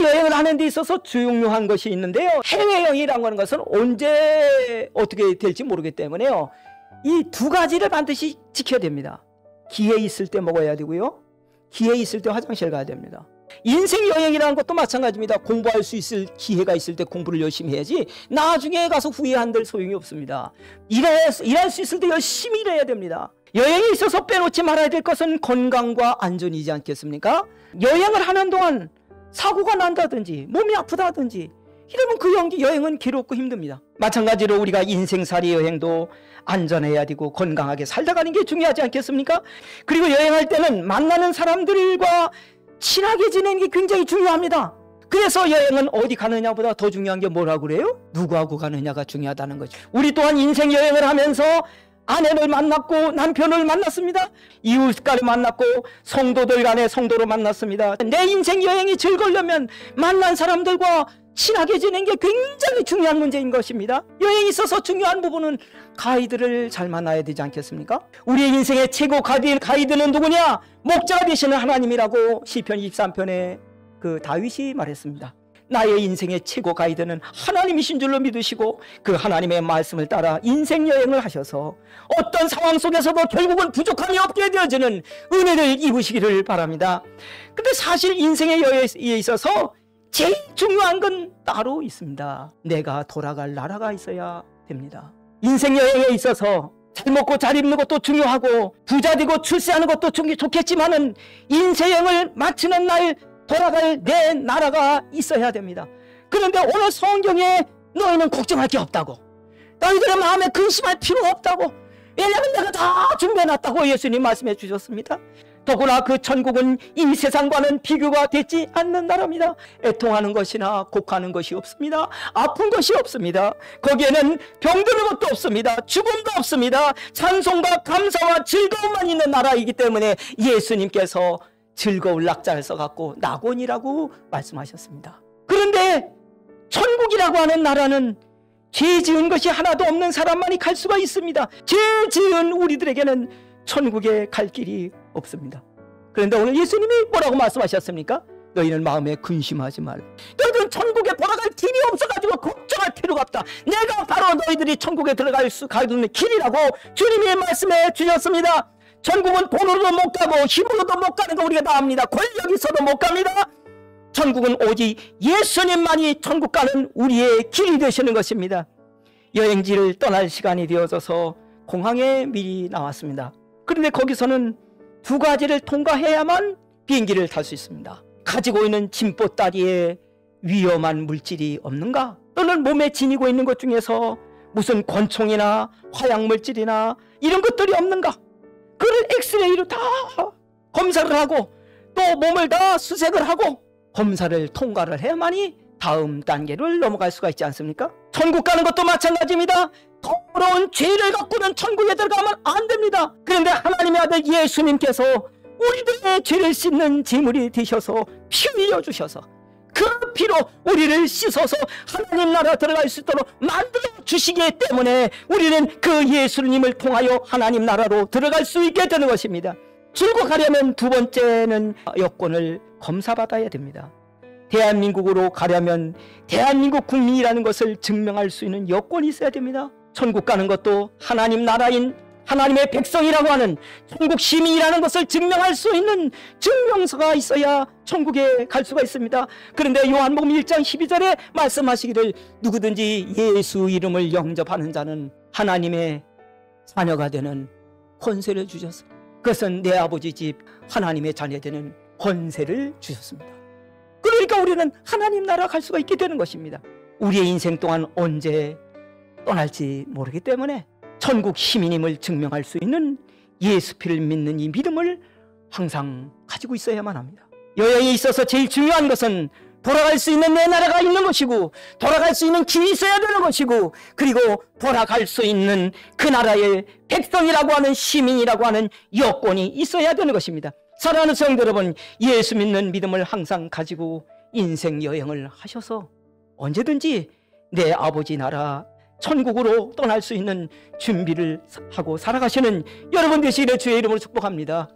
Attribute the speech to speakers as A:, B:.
A: 여행을 하는 데 있어서 중요한 것이 있는데요. 해외여행이라고 하는 것은 언제 어떻게 될지 모르기 때문에요. 이 두 가지를 반드시 지켜야 됩니다. 기회 있을 때 먹어야 되고요. 기회 있을 때 화장실 가야 됩니다. 인생 여행이라는 것도 마찬가지입니다. 공부할 수 있을 기회가 있을 때 공부를 열심히 해야지 나중에 가서 후회한들 소용이 없습니다. 일할 수 있을 때 열심히 일해야 됩니다. 여행에 있어서 빼놓지 말아야 될 것은 건강과 안전이지 않겠습니까? 여행을 하는 동안 사고가 난다든지 몸이 아프다든지 이러면 그 여행은 괴롭고 힘듭니다. 마찬가지로 우리가 인생살이 여행도 안전해야 되고 건강하게 살다 가는 게 중요하지 않겠습니까? 그리고 여행할 때는 만나는 사람들과 친하게 지내는 게 굉장히 중요합니다. 그래서 여행은 어디 가느냐보다 더 중요한 게 뭐라고 그래요? 누구하고 가느냐가 중요하다는 거죠. 우리 또한 인생 여행을 하면서 아내를 만났고 남편을 만났습니다. 이웃간에 만났고 성도들 간에 성도를 만났습니다. 내 인생 여행이 즐거우려면 만난 사람들과 친하게 지내는 게 굉장히 중요한 문제인 것입니다. 여행에 있어서 중요한 부분은 가이드를 잘 만나야 되지 않겠습니까? 우리의 인생의 최고 가이드는 누구냐? 목자가 되시는 하나님이라고 시편 23편에 그 다윗이 말했습니다. 나의 인생의 최고 가이드는 하나님이신 줄로 믿으시고 그 하나님의 말씀을 따라 인생 여행을 하셔서 어떤 상황 속에서도 결국은 부족함이 없게 되어지는 은혜를 입으시기를 바랍니다. 근데 사실 인생의 여행에 있어서 제일 중요한 건 따로 있습니다. 내가 돌아갈 나라가 있어야 됩니다. 인생 여행에 있어서 잘 먹고 잘 입는 것도 중요하고 부자 되고 출세하는 것도 좋겠지만은 인생 여행을 마치는 날 돌아갈 내 나라가 있어야 됩니다. 그런데 오늘 성경에 너희는 걱정할 게 없다고, 너희들의 마음에 근심할 필요가 없다고, 왜냐하면 내가 다 준비해놨다고 예수님 말씀해 주셨습니다. 더구나 그 천국은 이 세상과는 비교가 되지 않는 나라입니다. 애통하는 것이나 곡하는 것이 없습니다. 아픈 것이 없습니다. 거기에는 병드는 것도 없습니다. 죽음도 없습니다. 찬송과 감사와 즐거움만 있는 나라이기 때문에 예수님께서 즐거울 낙자를 써갖고 낙원이라고 말씀하셨습니다. 그런데 천국이라고 하는 나라는 죄 지은 것이 하나도 없는 사람만이 갈 수가 있습니다. 죄 지은 우리들에게는 천국에 갈 길이 없습니다. 그런데 오늘 예수님이 뭐라고 말씀하셨습니까? 너희는 마음에 근심하지 말라. 너희들은 천국에 돌아갈 길이 없어가지고 걱정할 필요가 없다. 내가 바로 너희들이 천국에 들어갈 수 가는 길이라고 주님이 말씀해 주셨습니다. 천국은 돈으로도 못 가고 힘으로도 못 가는 거 우리가 다 압니다. 권력이 있어도 못 갑니다. 천국은 오직 예수님만이 천국 가는 우리의 길이 되시는 것입니다. 여행지를 떠날 시간이 되어져서 공항에 미리 나왔습니다. 그런데 거기서는 두 가지를 통과해야만 비행기를 탈 수 있습니다. 가지고 있는 짐보따리에 위험한 물질이 없는가? 또는 몸에 지니고 있는 것 중에서 무슨 권총이나 화약물질이나 이런 것들이 없는가? 그걸 엑스레이로 다 검사를 하고 또 몸을 다 수색을 하고 검사를 통과를 해야만이 다음 단계를 넘어갈 수가 있지 않습니까? 천국 가는 것도 마찬가지입니다. 더러운 죄를 갖고는 천국에 들어가면 안 됩니다. 그런데 하나님의 아들 예수님께서 우리들의 죄를 씻는 제물이 되셔서 피 흘려주셔서 그 피로 우리를 씻어서 하나님 나라 들어갈 수 있도록 만들어 주시기 때문에 우리는 그 예수님을 통하여 하나님 나라로 들어갈 수 있게 되는 것입니다. 줄곧 가려면 두 번째는 여권을 검사받아야 됩니다. 대한민국으로 가려면 대한민국 국민이라는 것을 증명할 수 있는 여권이 있어야 됩니다. 천국 가는 것도 하나님 나라인 하나님의 백성이라고 하는 천국 시민이라는 것을 증명할 수 있는 증명서가 있어야 천국에 갈 수가 있습니다. 그런데 요한복음 1장 12절에 말씀하시기를 누구든지 예수 이름을 영접하는 자는 하나님의 자녀가 되는 권세를 주셨습니다. 그것은 내 아버지 집 하나님의 자녀 되는 권세를 주셨습니다. 그러니까 우리는 하나님 나라 갈 수가 있게 되는 것입니다. 우리의 인생 동안 언제 떠날지 모르기 때문에 천국 시민임을 증명할 수 있는 예수 피를 믿는 이 믿음을 항상 가지고 있어야만 합니다. 여행에 있어서 제일 중요한 것은 돌아갈 수 있는 내 나라가 있는 것이고 돌아갈 수 있는 길이 있어야 되는 것이고 그리고 돌아갈 수 있는 그 나라의 백성이라고 하는 시민이라고 하는 여건이 있어야 되는 것입니다. 사랑하는 성도 여러분, 예수 믿는 믿음을 항상 가지고 인생 여행을 하셔서 언제든지 내 아버지 나라, 천국으로 떠날 수 있는 준비를 하고 살아가시는 여러분 되시기를 주의 이름으로 축복합니다.